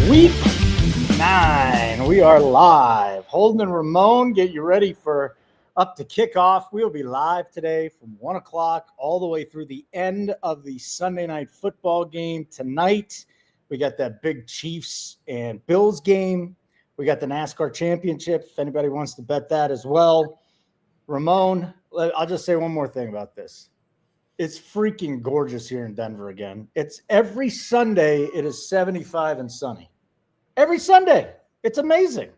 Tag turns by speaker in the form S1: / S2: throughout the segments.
S1: Week 9. We are live. Holden and Ramon, get you ready for up to kickoff. We'll be live today from 1 o'clock all the way through the end of the Sunday night football game. Tonight, we got that big Chiefs and Bills game. We got the NASCAR championship, if anybody wants to bet that as well. Ramon, I'll just say one more thing about this. It's freaking gorgeous here in Denver again. It's every Sunday, it is 75 and sunny. Every Sunday. It's amazing.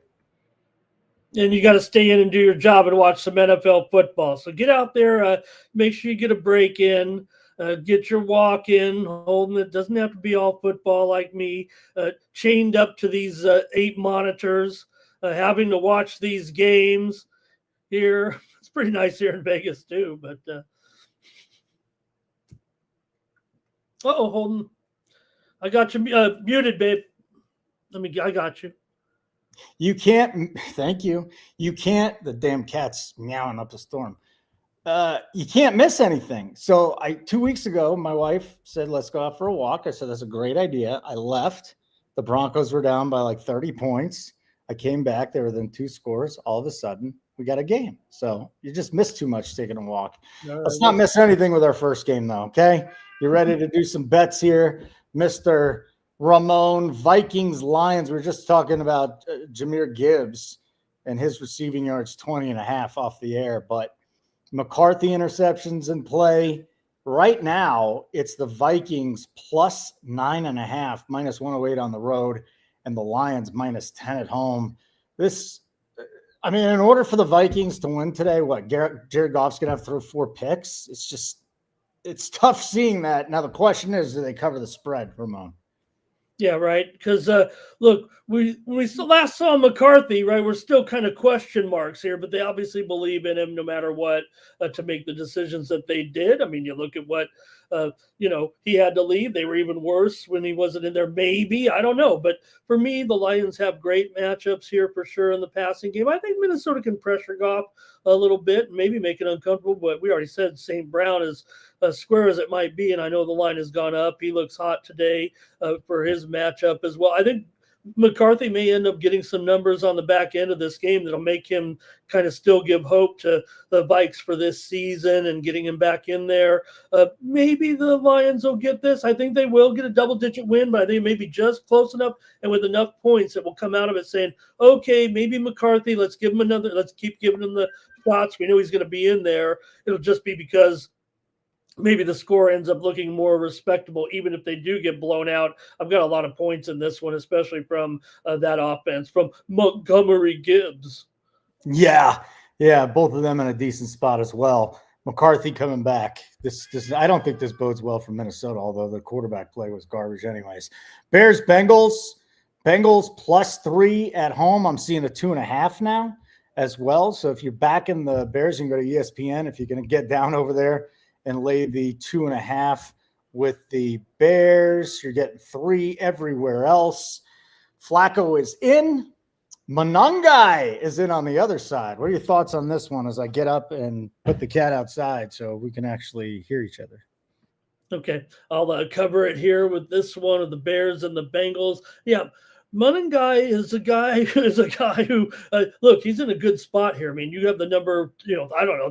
S2: And you got to stay in and do your job and watch some NFL football. So get out there, make sure you get a break in, get your walk in. Holden, it doesn't have to be all football like me, chained up to these 8 monitors, having to watch these games here. It's pretty nice here in Vegas too, but Holden, I got you muted, babe. I got you.
S1: You can't, thank you. You can't, the damn cat's meowing up a storm. You can't miss anything. So 2 weeks ago, my wife said, let's go out for a walk. I said, that's a great idea. I left. The Broncos were down by like 30 points. I came back. They were within 2 scores. All of a sudden, we got a game. So you just missed too much taking a walk. Let's not miss anything with our first game, though, okay? You ready to do some bets here, Mr. Ramon? Vikings, Lions. We were just talking about Jahmyr Gibbs and his receiving yards, 20.5 off the air. But McCarthy interceptions in play. Right now, it's the Vikings plus 9.5, minus 108 on the road, and the Lions minus 10 at home. In order for the Vikings to win today, Jared Goff's going to have to throw 4 picks? It's tough seeing that. Now, the question is, do they cover the spread, Ramon?
S2: Yeah, right. Because, look, when we last saw McCarthy, right, we're still kind of question marks here, but they obviously believe in him no matter what to make the decisions that they did. I mean, you look at what, he had to leave. They were even worse when he wasn't in there. Maybe. I don't know. But for me, the Lions have great matchups here for sure in the passing game. I think Minnesota can pressure Goff a little bit, maybe make it uncomfortable. But we already said St. Brown is square as it might be, and I know the line has gone up. He looks hot today for his matchup as well. I think McCarthy may end up getting some numbers on the back end of this game that'll make him kind of still give hope to the Vikes for this season and getting him back in there. Maybe the Lions will get this. I think they will get a double-digit win, but I think maybe just close enough and with enough points that will come out of it saying, okay, maybe McCarthy, let's keep giving him the shots. We know he's going to be in there. It'll just be because maybe the score ends up looking more respectable, even if they do get blown out. I've got a lot of points in this one, especially from that offense, from Montgomery Gibbs.
S1: Yeah, both of them in a decent spot as well. McCarthy coming back. This I don't think this bodes well for Minnesota, although the quarterback play was garbage anyways. Bears, Bengals plus 3 at home. I'm seeing a 2.5 now as well. So if you're backing the Bears, you can go to ESPN if you're going to get down over there and lay the 2.5 with the Bears. You're getting 3 everywhere else. Flacco is in. Monangai is in on the other side. What are your thoughts on this one as I get up and put the cat outside so we can actually hear each other?
S2: Okay, I'll cover it here with this one of the Bears and the Bengals. Yeah, Monangai is a guy who look, he's in a good spot here. I mean, you have the number,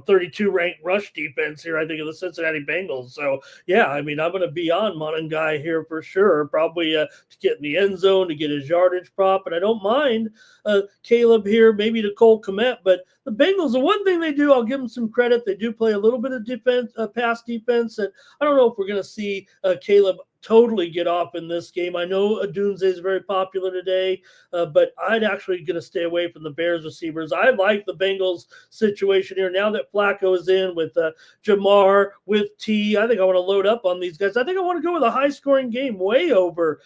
S2: 32 ranked rush defense here, I think, of the Cincinnati Bengals. So, yeah, I mean, I'm going to be on Monangai here for sure, probably to get in the end zone, to get his yardage prop. And I don't mind Caleb here, maybe to Cole Kmet. But the Bengals, the one thing they do, I'll give them some credit. They do play a little bit of defense, pass defense. And I don't know if we're going to see Caleb totally get off in this game. I know Adunze is very popular today, but I'd actually going to stay away from the Bears receivers. I like the Bengals situation here. Now that Flacco is in with Jamar, with T, I think I want to load up on these guys. I think I want to go with a high-scoring game, way over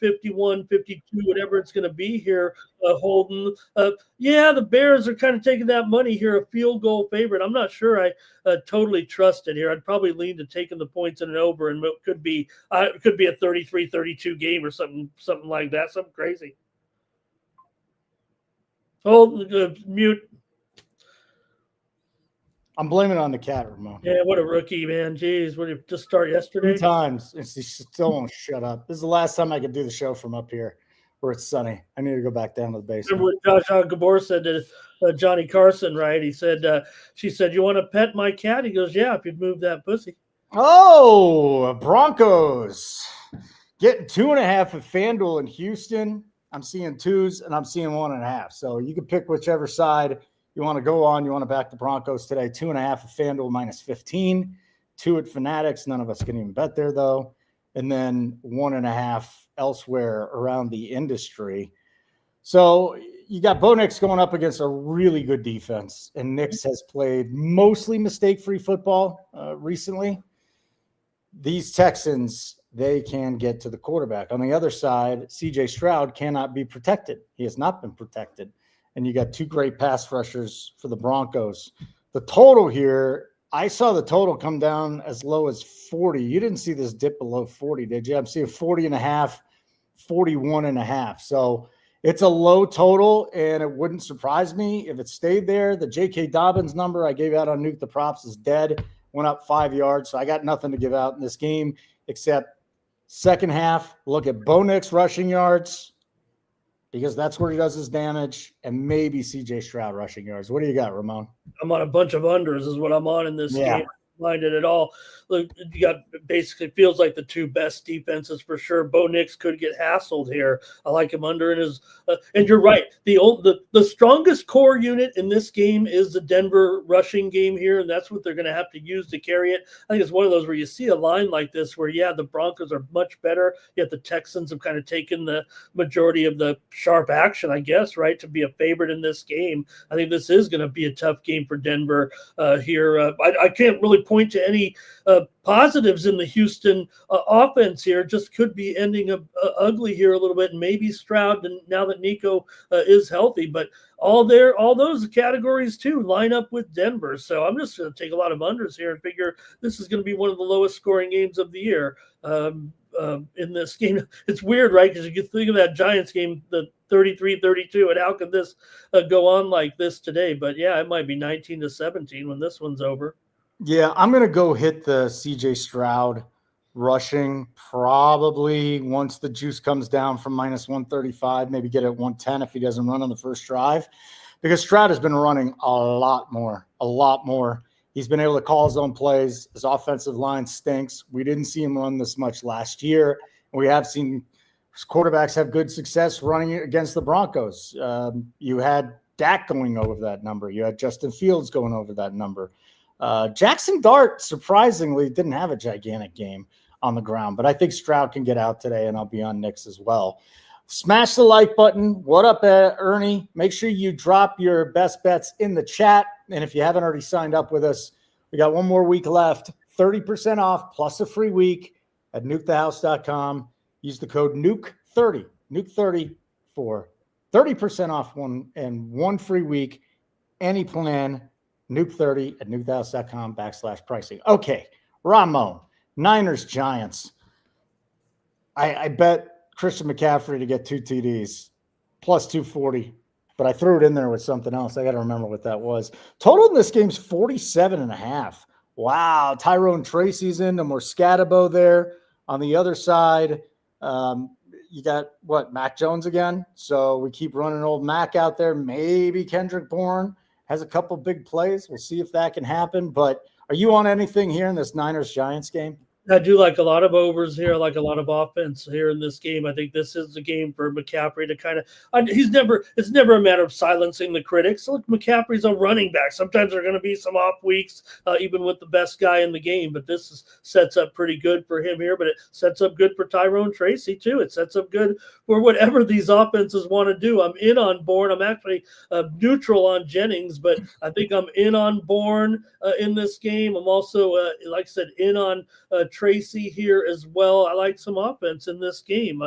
S2: 51, 52, whatever it's going to be here, Holden. The Bears are kind of taking that money here, a field goal favorite. I'm not sure I totally trust it here. I'd probably lean to taking the points in and over, and it could be a 33-32 game or something like that, something crazy. Mute.
S1: I'm blaming it on the cat, Ramon.
S2: Yeah, what a rookie, man. Jeez, what did you just start yesterday?
S1: 3 times, and she still won't shut up. This is the last time I could do the show from up here. where it's sunny. I need to go back down to the basement.
S2: Remember what Josh Gabor said to Johnny Carson, right? He said, she said, "You want to pet my cat?" He goes, "Yeah, if you'd move that pussy."
S1: Oh, Broncos getting 2.5 at FanDuel in Houston. I'm seeing 2s and I'm seeing 1.5. So you can pick whichever side you want to go on. You want to back the Broncos today. 2.5 at FanDuel -15. 2 at Fanatics. None of us can even bet there though. And then 1.5 elsewhere around the industry. So you got Bo Nix going up against a really good defense, and Nix has played mostly mistake-free football recently. These Texans, they can get to the quarterback. On the other side, C.J. Stroud cannot be protected. He has not been protected. And you got 2 great pass rushers for the Broncos. The total here, I saw the total come down as low as 40. You didn't see this dip below 40, did you? I'm seeing 40.5, 41.5. So it's a low total, and it wouldn't surprise me if it stayed there. The J.K. Dobbins number I gave out on Nuke the Props is dead. Went up 5 yards, so I got nothing to give out in this game except second half. Look at Bo Nix rushing yards because that's where he does his damage, and maybe C.J. Stroud rushing yards. What do you got, Ramon?
S2: I'm on a bunch of unders is what I'm on in this game. Minded at all. Look, you got basically feels like the 2 best defenses for sure. Bo Nix could get hassled here. I like him under in his. And you're right. The strongest core unit in this game is the Denver rushing game here, and that's what they're going to have to use to carry it. I think it's one of those where you see a line like this where the Broncos are much better, yet the Texans have kind of taken the majority of the sharp action, I guess, right, to be a favorite in this game. I think this is going to be a tough game for Denver here. I can't really point to any positives in the Houston offense here. Just could be ending up ugly here a little bit, and maybe Stroud, and now that Nico is healthy, but all those categories too line up with Denver. So I'm just going to take a lot of unders here and figure this is going to be one of the lowest scoring games of the year. In this game, it's weird, right? Because you think of that Giants game, the 33-32, and how could this go on like this today? But yeah, it might be 19-17 when this one's over.
S1: Yeah, I'm going to go hit the C.J. Stroud rushing probably once the juice comes down from -135, maybe get it 110 if he doesn't run on the first drive, because Stroud has been running a lot more. He's been able to call his own plays. His offensive line stinks. We didn't see him run this much last year. We have seen quarterbacks have good success running against the Broncos. You had Dak going over that number. You had Justin Fields going over that number. Jackson Dart, surprisingly, didn't have a gigantic game on the ground, but I think Stroud can get out today, and I'll be on Nix as well. Smash the like button. What up, Ernie? Make sure you drop your best bets in the chat, and if you haven't already signed up with us, we got one more week left. 30% off plus a free week at nukethehouse.com. Use the code NUKE30, NUKE30 for 30% off one free week, any plan. Nuke30 at nukethehouse.com/pricing. Okay, Ramon, Niners, Giants. I bet Christian McCaffrey to get 2 TDs, plus 240, but I threw it in there with something else. I got to remember what that was. Total in this game's 47.5. Wow, Tyrone Tracy's in, no more Scatabo there. On the other side, you got, Mac Jones again? So we keep running old Mac out there. Maybe Kendrick Bourne has a couple big plays. We'll see if that can happen. But are you on anything here in this Niners-Giants game?
S2: I do like a lot of overs here. I like a lot of offense here in this game. I think this is the game for McCaffrey to kind of it's never a matter of silencing the critics. Look, McCaffrey's a running back. Sometimes there are going to be some off weeks, even with the best guy in the game, but this sets up pretty good for him here, but it sets up good for Tyrone Tracy too. It sets up good for whatever these offenses want to do. I'm in on Bourne. I'm actually neutral on Jennings, but I think I'm in on Bourne in this game. I'm also, like I said, in on Tracy here as well. I like some offense in this game.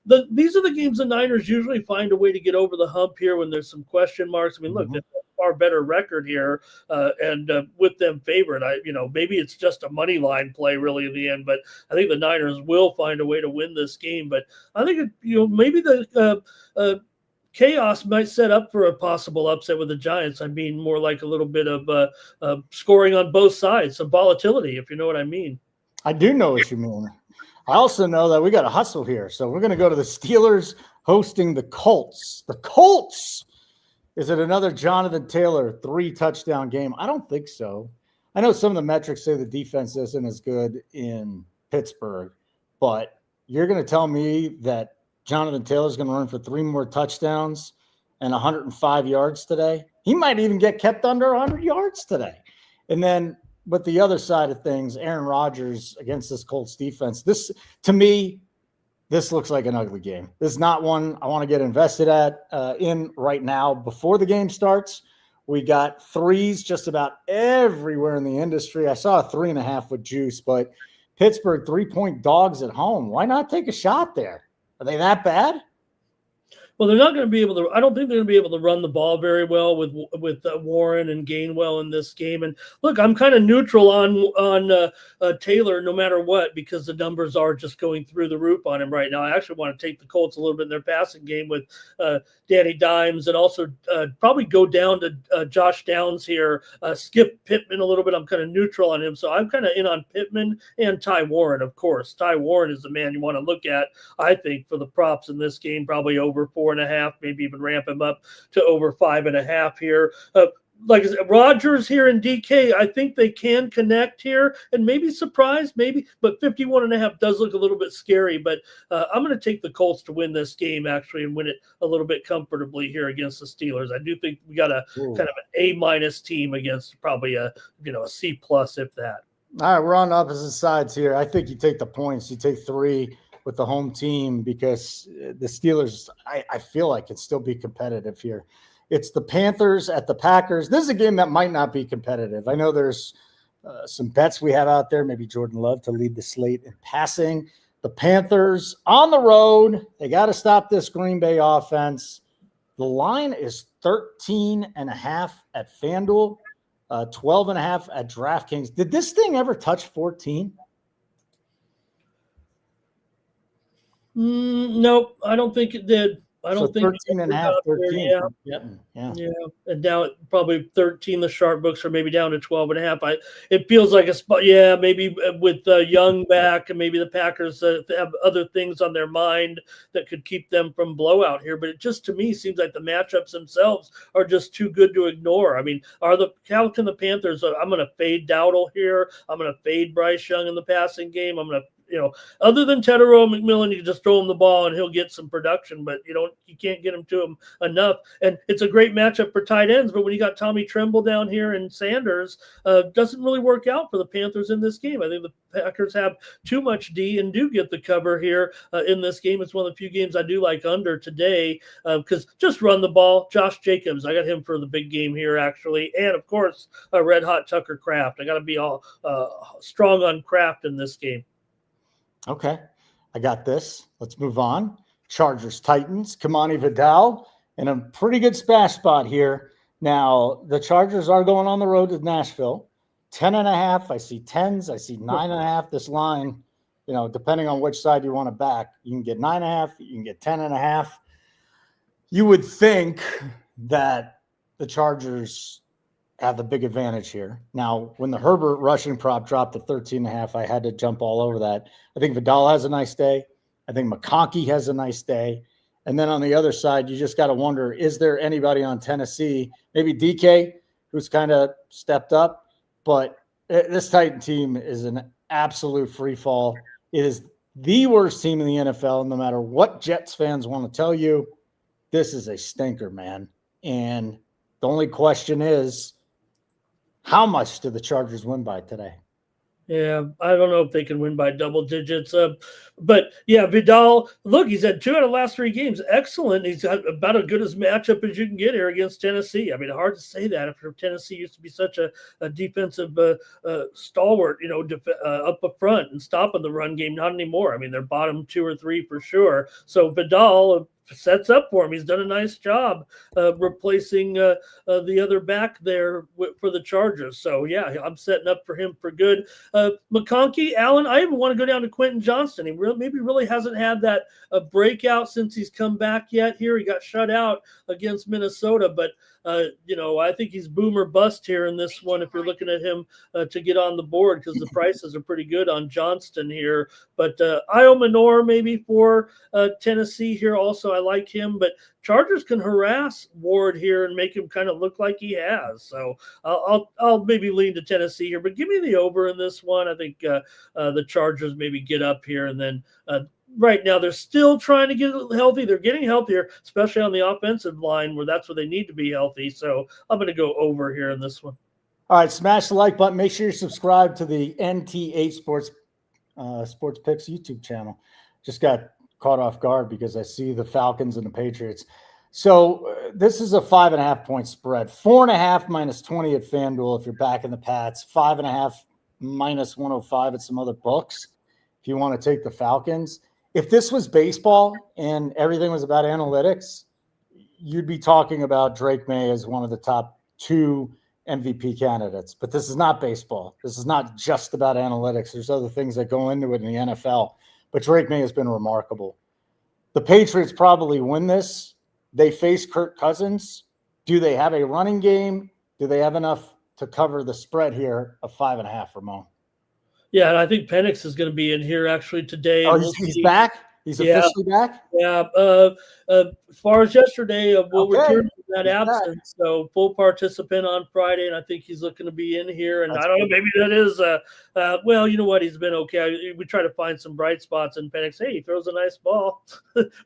S2: These are the games the Niners usually find a way to get over the hump here when there's some question marks. I mean, look, they have a far better record here, and with them favored, maybe it's just a money line play really in the end, but I think the Niners will find a way to win this game. But I think maybe the chaos might set up for a possible upset with the Giants. I mean, more like a little bit of scoring on both sides, some volatility, if you know what I mean.
S1: I do know what you mean. I also know that we got to hustle here. So we're going to go to the Steelers hosting the Colts. The Colts. Is it another Jonathan Taylor 3-touchdown game? I don't think so. I know some of the metrics say the defense isn't as good in Pittsburgh, but you're going to tell me that Jonathan Taylor's going to run for 3 more touchdowns and 105 yards today? He might even get kept under 100 yards today. And then with the other side of things, Aaron Rodgers against this Colts defense, this, to me, this looks like an ugly game. This is not one I want to get invested in right now before the game starts. We got threes just about everywhere in the industry. I saw a 3.5 with juice, but Pittsburgh 3-point dogs at home. Why not take a shot there? Are they that bad?
S2: Well, they're not going to be able to. I don't think they're going to be able to run the ball very well with Warren and Gainwell in this game. And look, I'm kind of neutral on Taylor, no matter what, because the numbers are just going through the roof on him right now. I actually want to take the Colts a little bit in their passing game with Danny Dimes, and also probably go down to Josh Downs here. Skip Pittman a little bit. I'm kind of neutral on him, so I'm kind of in on Pittman and Ty Warren, of course. Ty Warren is the man you want to look at, I think, for the props in this game, probably over 4.5, maybe even ramp him up to over 5.5 here. Like I said, Rodgers here and DK, I think they can connect here and maybe surprise, maybe, but 51.5 does look a little bit scary. But I'm going to take the Colts to win this game, actually, and win it a little bit comfortably here against the Steelers. I do think we got a kind of an A- team against probably a C+ if that.
S1: All right, we're on opposite sides here. I think you take the points. You take 3 with the home team because the Steelers, I feel like can still be competitive here. It's the Panthers at the Packers. This is a game that might not be competitive. I know there's some bets we have out there, maybe Jordan Love to lead the slate in passing. The Panthers on the road. They got to stop this Green Bay offense. The line is 13.5 at FanDuel, 12.5 at DraftKings. Did this thing ever touch 14?
S2: Nope, I don't think it did. I don't think
S1: 13.5, 13.
S2: Yeah. And now probably 13. The sharp books are maybe down to 12.5. It feels like a spot. Yeah, maybe with Young back, and maybe the Packers have other things on their mind that could keep them from blowout here. But it just, to me, seems like the matchups themselves are just too good to ignore. I mean, how can the Panthers? I'm going to fade Dowdle here. I'm going to fade Bryce Young in the passing game. I'm going to. Other than Tedero McMillan, you can just throw him the ball and he'll get some production, but you can't get him to him enough. And it's a great matchup for tight ends, but when you got Tommy Tremble down here and Sanders, doesn't really work out for the Panthers in this game. I think the Packers have too much D and do get the cover here in this game. It's one of the few games I do like under today because just run the ball. Josh Jacobs, I got him for the big game here, actually. And, of course, red hot Tucker Kraft. I got to be all strong on Kraft in this game.
S1: Okay, I got this. Let's move on. Chargers, Titans, Kamani Vidal in a pretty good splash spot here. Now, the Chargers are going on the road to Nashville. 10.5. I see 10s. I see 9.5. This line, depending on which side you want to back, you can get 9.5. You can get 10.5. You would think that the Chargers have the big advantage here. Now, when the Herbert rushing prop dropped to 13.5, I had to jump all over that. I think Vidal has a nice day. I think McConkey has a nice day. And then on the other side, you just got to wonder, is there anybody on Tennessee, maybe DK, who's kind of stepped up? But this Titan team is an absolute free fall. It is the worst team in the NFL, no matter what Jets fans want to tell you. This is a stinker, man. And the only question is, how much do the Chargers win by today?
S2: Yeah, I don't know if they can win by double digits. But, yeah, Vidal, look, he's had 2 out of the last 3 games. Excellent. He's got about as good as matchup as you can get here against Tennessee. I mean, hard to say that after Tennessee used to be such a defensive stalwart, up front and stopping the run game. Not anymore. I mean, they're bottom 2 or 3 for sure. So Vidal sets up for him. He's done a nice job replacing the other back there for the Chargers. So, yeah, I'm setting up for him for good. McConkey, Allen, I even want to go down to Quentin Johnston. He really hasn't had that breakout since he's come back yet here. He got shut out against Minnesota, but I think he's boom or bust here in this one if you're looking at him to get on the board, because the prices are pretty good on Johnston here. But Io Manor maybe for Tennessee here also. I like him, but Chargers can harass Ward here and make him kind of look like he has. So I'll maybe lean to Tennessee here, but give me the over in this one. I think the Chargers maybe get up here, and then right now they're still trying to get healthy. They're getting healthier, especially on the offensive line, where that's where they need to be healthy. So I'm going to go over here in this one.
S1: All right, smash the like button. Make sure you subscribe to the NT8 Sports Picks YouTube channel. Just got caught off guard because I see the Falcons and the Patriots. So this is a 5.5 point spread. 4.5 minus 20 at FanDuel if you're back in the Pats. 5.5 minus 105 at some other books if you want to take the Falcons. If this was baseball and everything was about analytics, you'd be talking about Drake May as one of the top 2 MVP candidates. But this is not baseball. This is not just about analytics. There's other things that go into it in the NFL. But Drake May has been remarkable. The Patriots probably win this. They face Kirk Cousins. Do they have a running game? Do they have enough to cover the spread here of 5.5, Ramon?
S2: Yeah, and I think Penix is going to be in here actually today.
S1: Oh, he's back? He's officially back?
S2: Yeah. As far as yesterday, we'll return from that absence. So full participant on Friday, and I think he's looking to be in here. And I don't know, maybe that is well, you know what? He's been okay. We try to find some bright spots in Penix. Hey, he throws a nice ball.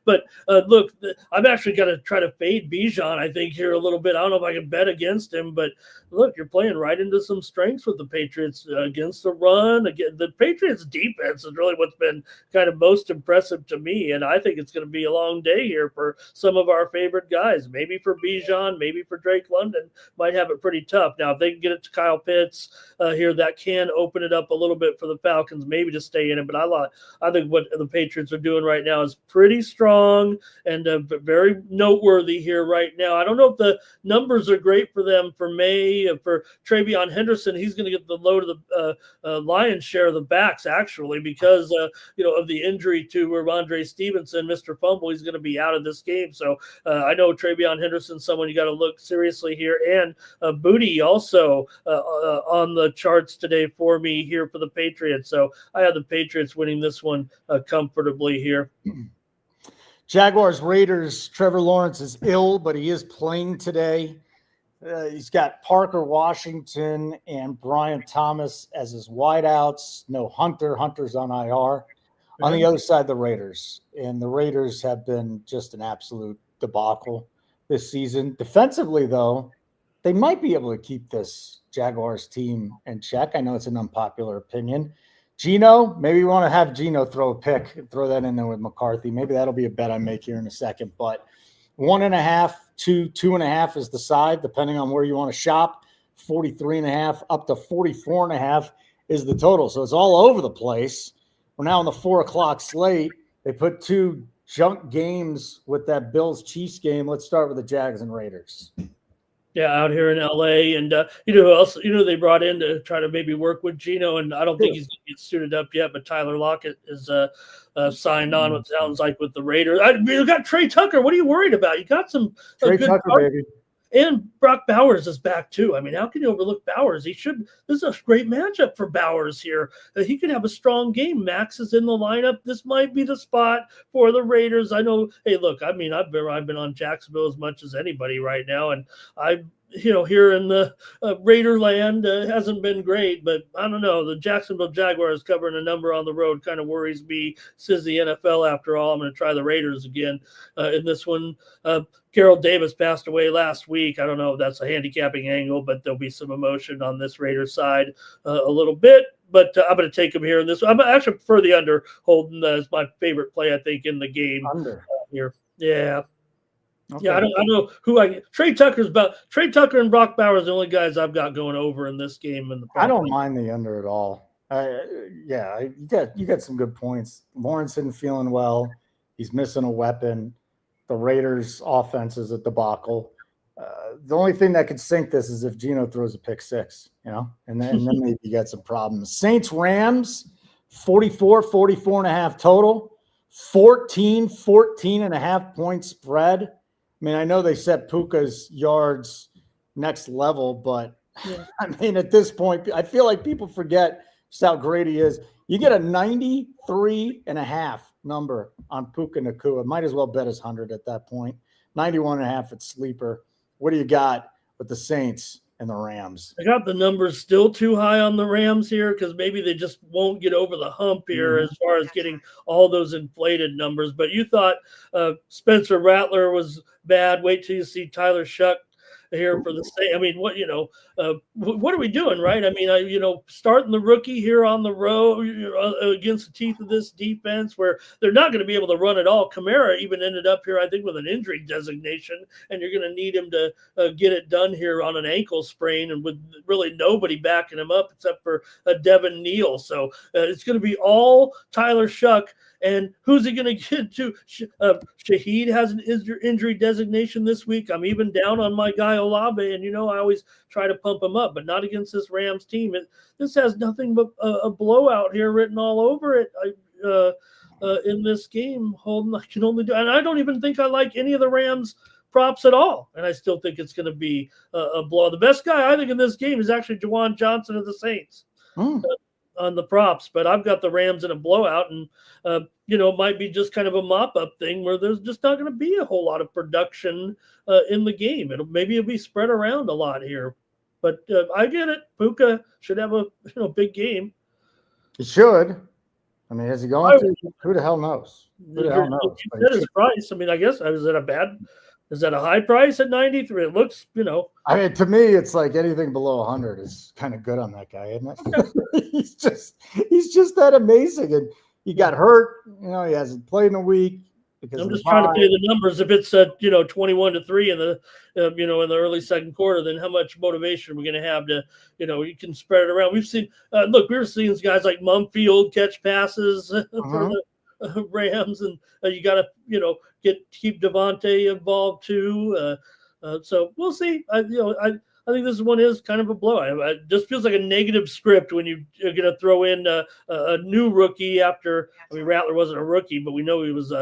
S2: But look, I'm actually going to try to fade Bijan, I think, here a little bit. I don't know if I can bet against him, but look, you're playing right into some strengths with the Patriots against the run. Again, the Patriots defense is really what's been kind of most impressive to me, and I think it's going to be a long day here for some of our favorite guys. Maybe for Bijan, maybe for Drake London, might have it pretty tough. Now, if they can get it to Kyle Pitts here, that can open it up a little bit for the Falcons, maybe to stay in it. But I think what the Patriots are doing right now is pretty strong and very noteworthy here right now. I don't know if the numbers are great for them for May. For Travion Henderson, he's going to get the load of the lion's share of the backs, actually, because of the injury to Ramondre Stevenson, Mr. Fumble. He's going to be out of this game. So I know Travion Henderson's someone you got to look seriously here. And Booty also on the charts today for me here for the Patriots. So I have the Patriots winning this one comfortably here.
S1: Jaguars, Raiders, Trevor Lawrence is ill, but he is playing today. He's got Parker Washington and Brian Thomas as his wideouts. No Hunter. Hunter's on IR. On the other side, the Raiders. And the Raiders have been just an absolute debacle this season. Defensively, though, they might be able to keep this Jaguars team in check. I know it's an unpopular opinion. Geno, maybe you want to have Geno throw a pick, throw that in there with McCarthy. Maybe that'll be a bet I make here in a second. But 1.5 to 2.5 is the side, depending on where you want to shop. 43.5 up to 44.5 is the total. So it's all over the place. We're now on the 4 o'clock slate. They put 2 junk games with that Bills-Chiefs game. Let's start with the Jags and Raiders.
S2: Yeah, out here in LA. And who else? They brought in to try to maybe work with Geno, and I don't think he's going to get suited up yet, but Tyler Lockett is signed on, what sounds like, with the Raiders. You got Trey Tucker. What are you worried about? You got some
S1: Trey Tucker, baby.
S2: And Brock Bowers is back too. I mean, how can you overlook Bowers? This is a great matchup for Bowers here. He could have a strong game. Max is in the lineup. This might be the spot for the Raiders. I know. Hey, look, I mean, I've been on Jacksonville as much as anybody right now, and here in the Raider land hasn't been great, but I don't know. The Jacksonville Jaguars covering a number on the road kind of worries me. This is the NFL after all. I'm going to try the Raiders again in this one. Carroll Davis passed away last week. I don't know if that's a handicapping angle, but there'll be some emotion on this Raiders side a little bit. But I'm going to take him here in this. I'm actually prefer the under. Holden is my favorite play, I think, in the game here. Yeah. Okay. Yeah, I don't know who Trey Tucker and Brock Bowers are the only guys I've got going over in this game.
S1: I don't mind the under at all. You got some good points. Lawrence isn't feeling well. He's missing a weapon. The Raiders' offense is a debacle. The only thing that could sink this is if Geno throws a pick six, and then maybe you got some problems. Saints Rams, 44.5 total, 14.5 point spread. mean, I know they set Puka's yards next level, but
S2: Yeah.
S1: I mean, at this point, I feel like people forget just how great he is. You get a 93.5 number on Puka Nakua. Might as well bet his 100 at that point. 91.5 at sleeper. What do you got with the Saints and the Rams?
S2: I got the numbers still too high on the Rams here because maybe they just won't get over the hump here as far as getting all those inflated numbers. But you thought Spencer Rattler was bad. Wait till you see Tyler Shuck here for the state. I mean, what are we doing, right? I mean, starting the rookie here on the road against the teeth of this defense where they're not going to be able to run at all. Kamara even ended up here, I think, with an injury designation, and you're going to need him to get it done here on an ankle sprain and with really nobody backing him up except for Devin Neal. So it's going to be all Tyler Shuck. And who's he going to get to? Shaheed has an injury designation this week. I'm even down on my guy Olave, and I always try to pump him up, but not against this Rams team. This has nothing but a blowout here written all over it in this game. Holden, I can only do, and I don't even think I like any of the Rams props at all, and I still think it's going to be a blowout. The best guy I think in this game is actually Juwan Johnson of the Saints. On the props, but I've got the Rams in a blowout, and it might be just kind of a mop-up thing where there's just not going to be a whole lot of production in the game. It'll be spread around a lot here, but I get it. Puka should have a big game.
S1: He should. I mean, is he going to? Who the hell knows? Who the hell knows?
S2: That is price. I mean, I guess is that a high price at 93? It looks,
S1: I mean, to me, it's like anything below 100 is kind of good on that guy, isn't it? he's just that amazing. And he got hurt. He hasn't played in a week.
S2: I'm just trying to play the numbers. If it's 21-3 in the in the early second quarter, then how much motivation are we going to have to you can spread it around? We've seen we were seeing guys like Mumfield catch passes for the Rams, and you got to keep Devontae involved too. So we'll see. I think this one is kind of a blow. It just feels like a negative script when you're going to throw in a new rookie after. I mean, Rattler wasn't a rookie, but we know he was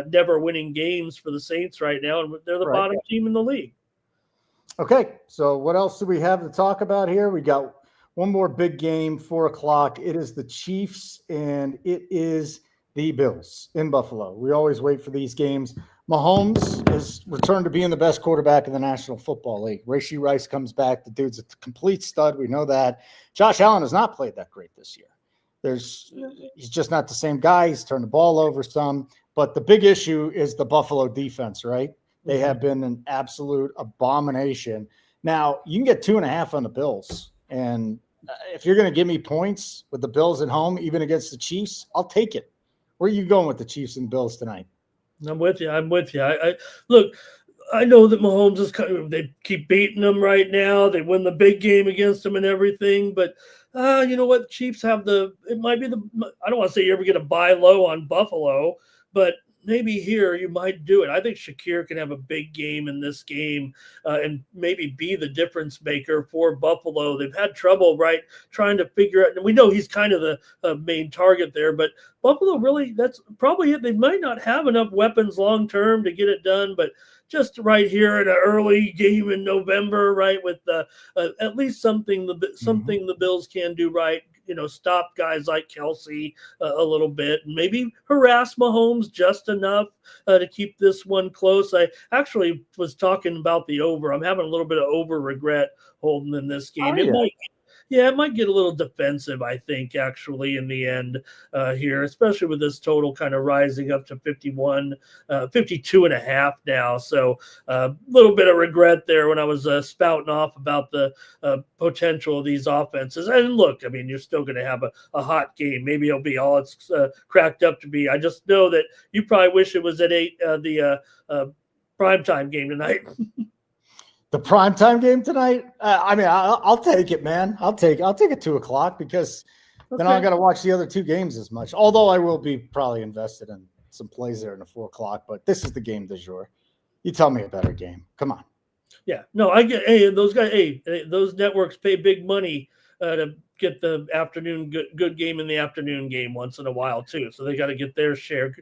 S2: never winning games for the Saints right now, and they're the bottom team in the league.
S1: Okay, so what else do we have to talk about here? We got one more big game, 4:00. It is the Chiefs, and it is the Bills in Buffalo. We always wait for these games. Mahomes has returned to being the best quarterback in the National Football League. Rashee Rice comes back. The dude's a complete stud. We know that. Josh Allen has not played that great this year. He's just not the same guy. He's turned the ball over some. But the big issue is the Buffalo defense, right? They have been an absolute abomination. Now, you can get 2.5 on the Bills. And if you're going to give me points with the Bills at home, even against the Chiefs, I'll take it. Where are you going with the Chiefs and Bills tonight?
S2: I'm with you. I look. I know that Mahomes is they keep beating them right now. They win the big game against them and everything. But you know what? Chiefs have it might be I don't want to say you ever get a buy low on Buffalo, but maybe here you might do it. I think Shakir can have a big game in this game and maybe be the difference maker for Buffalo. They've had trouble, right, trying to figure out. And we know he's kind of the main target there, but Buffalo really, that's probably it. They might not have enough weapons long term to get it done, but just right here in an early game in November, right, with at least something the Bills can do right. Stop guys like Kelsey a little bit and maybe harass Mahomes just enough to keep this one close. I actually was talking about the over. I'm having a little bit of over regret holding in this game. It might get a little defensive, I think, actually, in the end here, especially with this total kind of rising up to 52.5 now. So a little bit of regret there when I was spouting off about the potential of these offenses. And look, I mean, you're still going to have a hot game. Maybe it'll be all it's cracked up to be. I just know that you probably wish it was at 8, the primetime game tonight.
S1: The primetime game tonight? I'll take it, man. I'll take it 2:00 because then I got to watch the other two games as much. Although I will be probably invested in some plays there in the 4:00. But this is the game du jour. You tell me a better game. Come on.
S2: Yeah, no, I get. Hey, those guys. Hey, those networks pay big money to get the afternoon good game in the afternoon game once in a while too. So they got to get their share.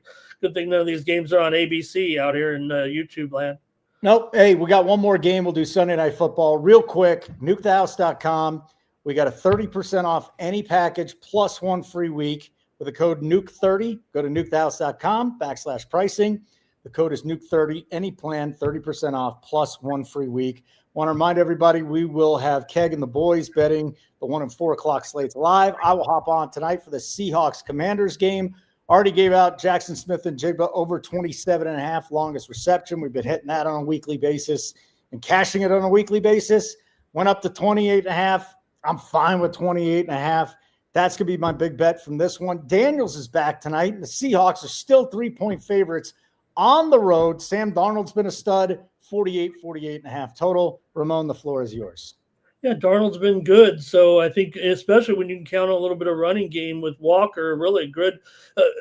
S2: Good thing none of these games are on ABC out here in YouTube land.
S1: Nope. Hey, we got one more game. We'll do Sunday Night Football real quick. NukeTheHouse.com. We got a 30% off any package plus one free week with the code Nuke30. Go to NukeTheHouse.com/pricing. The code is Nuke30. Any plan, 30% off plus one free week. Want to remind everybody we will have Keg and the boys betting the 1 and 4 o'clock slates live. I will hop on tonight for the Seahawks Commanders game. Already gave out Jackson Smith and Jigba over 27.5 longest reception. We've been hitting that on a weekly basis and cashing it on a weekly basis. Went up to 28.5. I'm fine with 28.5. That's going to be my big bet from this one. Daniels is back tonight, and the Seahawks are still 3-point favorites on the road. Sam Darnold's been a stud, 48.5 total. Ramon, the floor is yours.
S2: Yeah, Darnold's been good. So I think, especially when you can count on a little bit of running game with Walker, really good.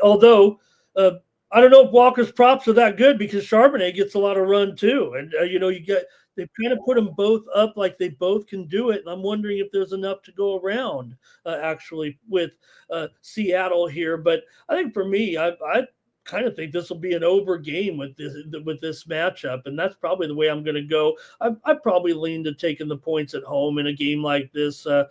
S2: Although I don't know if Walker's props are that good because Charbonnet gets a lot of run too. And, they've kind of put them both up like they both can do it. And I'm wondering if there's enough to go around actually with Seattle here. But I think for me, I kind of think this will be an over game with this matchup, and that's probably the way I'm going to go. I probably lean to taking the points at home in a game like this. I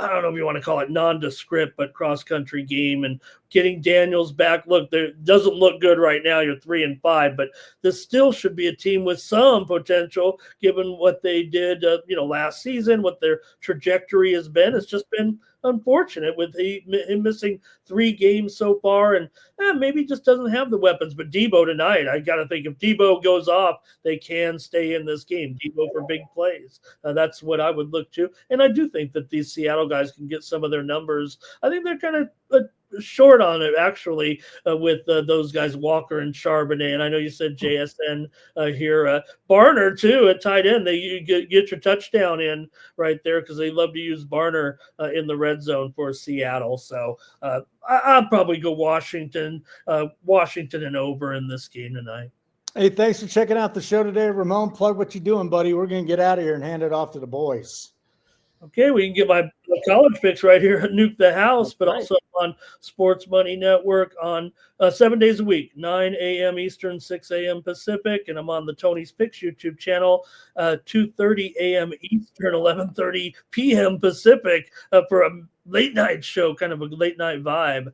S2: don't know if you want to call it nondescript, but cross-country game, and getting Daniels back. Look, there doesn't look good right now. You're 3-5, but this still should be a team with some potential, given what they did, last season, what their trajectory has been. It's just been unfortunate with him missing 3 games so far, and maybe just doesn't have the weapons. But Debo tonight, I got to think if Debo goes off, they can stay in this game. Debo for big plays. That's what I would look to. And I do think that these Seattle guys can get some of their numbers. I think they're kind of short on it actually with those guys Walker and Charbonnet, and I know you said JSN here, Barner too at tight end. You get your touchdown in right there because they love to use Barner in the red zone for Seattle. So I'll probably go Washington and over in this game tonight.
S1: Hey, thanks for checking out the show today, Ramon. Plug what you're doing, buddy. We're going to get out of here and hand it off to the boys.
S2: Okay, we can get my college picks right here at Nuke the House,
S1: That's
S2: but
S1: right.
S2: also on Sports Money Network on 7 days a week, 9 a.m. Eastern, 6 a.m. Pacific, and I'm on the Tony's Picks YouTube channel, 2:30 a.m. Eastern, 11:30 p.m. Pacific for a late night show, kind of a late night vibe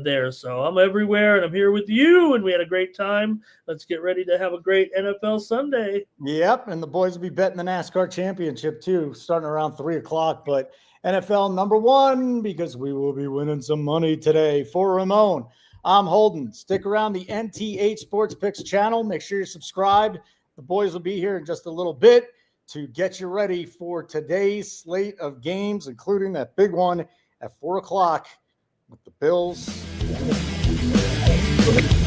S2: there. So I'm everywhere, and I'm here with you, and we had a great time. Let's get ready to have a great NFL Sunday.
S1: Yep, and the boys will be betting the NASCAR championship too, starting around 3 o'clock. But NFL #1 because we will be winning some money today. For Ramon, I'm Holden. Stick around the NTH Sports Picks channel. Make sure you're subscribed. The boys will be here in just a little bit to get you ready for today's slate of games, including that big one at 4 o'clock with the Bills.